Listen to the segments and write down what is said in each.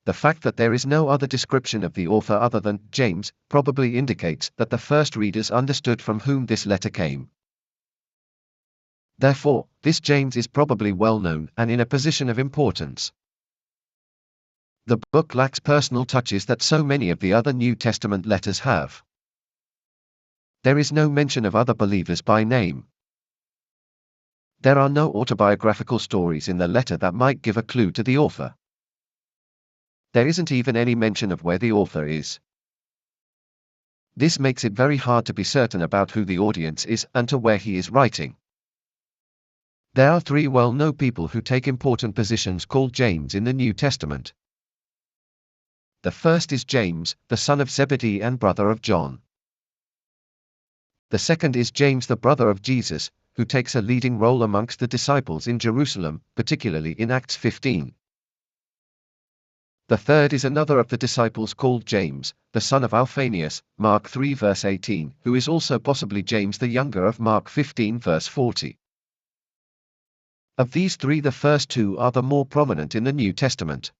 The fact that there is no other description of the author other than James probably indicates that the first readers understood from whom this letter came. Therefore, this James is probably well known and in a position of importance. The book lacks personal touches that so many of the other New Testament letters have. There is no mention of other believers by name. There are no autobiographical stories in the letter that might give a clue to the author. There isn't even any mention of where the author is. This makes it very hard to be certain about who the audience is and to where he is writing. There are three well-known people who take important positions called James in the New Testament. The first is James, the son of Zebedee and brother of John. The second is James, the brother of Jesus, who takes a leading role amongst the disciples in Jerusalem, particularly in Acts 15. The third is another of the disciples called James, the son of Alphaeus, Mark 3 verse 18, who is also possibly James the younger of Mark 15 verse 40. Of these three, the first two are the more prominent in the New Testament.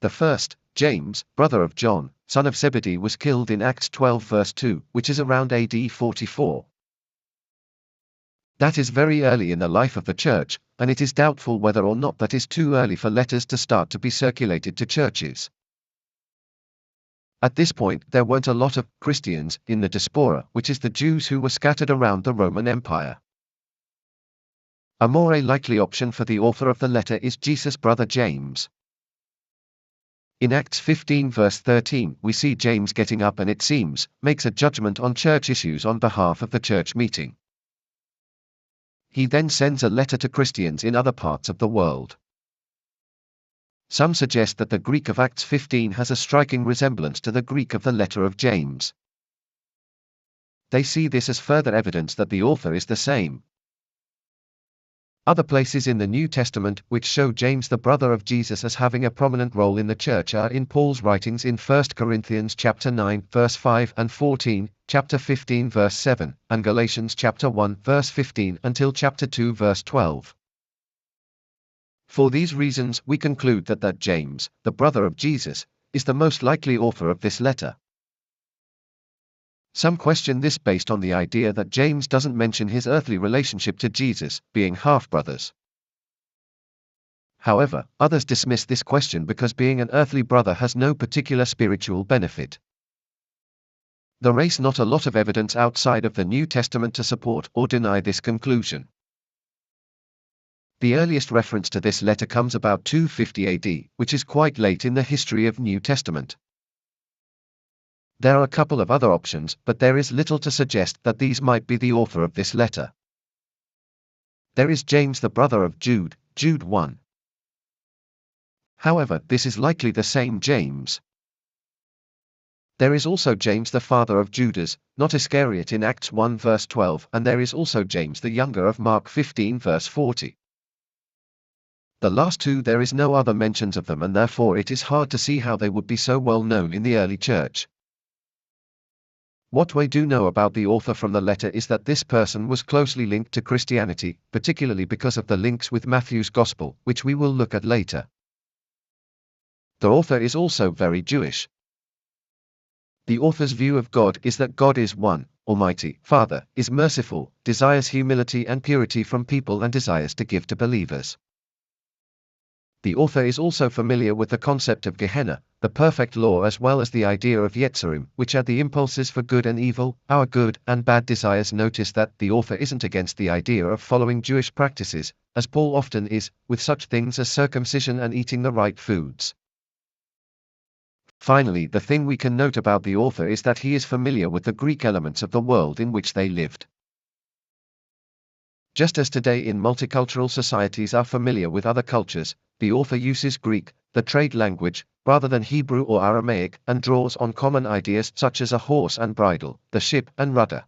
The first, James, brother of John, son of Zebedee, was killed in Acts 12 verse 2, which is around AD 44. That is very early in the life of the church, and it is doubtful whether or not that is too early for letters to start to be circulated to churches. At this point, there weren't a lot of Christians in the diaspora, which is the Jews who were scattered around the Roman Empire. A more likely option for the author of the letter is Jesus' brother James. In Acts 15 verse 13, we see James getting up and, it seems, makes a judgment on church issues on behalf of the church meeting. He then sends a letter to Christians in other parts of the world. Some suggest that the Greek of Acts 15 has a striking resemblance to the Greek of the letter of James. They see this as further evidence that the author is the same. Other places in the New Testament which show James, the brother of Jesus, as having a prominent role in the church are in Paul's writings in 1 Corinthians chapter 9 verse 5 and 14, chapter 15 verse 7, and Galatians chapter 1 verse 15 until chapter 2 verse 12. For these reasons, we conclude that James, the brother of Jesus, is the most likely author of this letter. Some question this based on the idea that James doesn't mention his earthly relationship to Jesus, being half-brothers. However, others dismiss this question because being an earthly brother has no particular spiritual benefit. There is not a lot of evidence outside of the New Testament to support or deny this conclusion. The earliest reference to this letter comes about 250 AD, which is quite late in the history of New Testament. There are a couple of other options, but there is little to suggest that these might be the author of this letter. There is James, the brother of Jude, Jude 1. However, this is likely the same James. There is also James, the father of Judas, not Iscariot, in Acts 1 verse 12, and there is also James the younger of Mark 15 verse 40. The last two, there is no other mentions of them, and therefore it is hard to see how they would be so well known in the early church. What we do know about the author from the letter is that this person was closely linked to Christianity, particularly because of the links with Matthew's Gospel, which we will look at later. The author is also very Jewish. The author's view of God is that God is one, Almighty Father, is merciful, desires humility and purity from people, and desires to give to believers. The author is also familiar with the concept of Gehenna, the perfect law, as well as the idea of Yetzerim, which are the impulses for good and evil, our good and bad desires. Notice that the author isn't against the idea of following Jewish practices, as Paul often is, with such things as circumcision and eating the right foods. Finally, the thing we can note about the author is that he is familiar with the Greek elements of the world in which they lived. Just as today in multicultural societies are familiar with other cultures, the author uses Greek, the trade language, rather than Hebrew or Aramaic, and draws on common ideas such as a horse and bridle, the ship and rudder.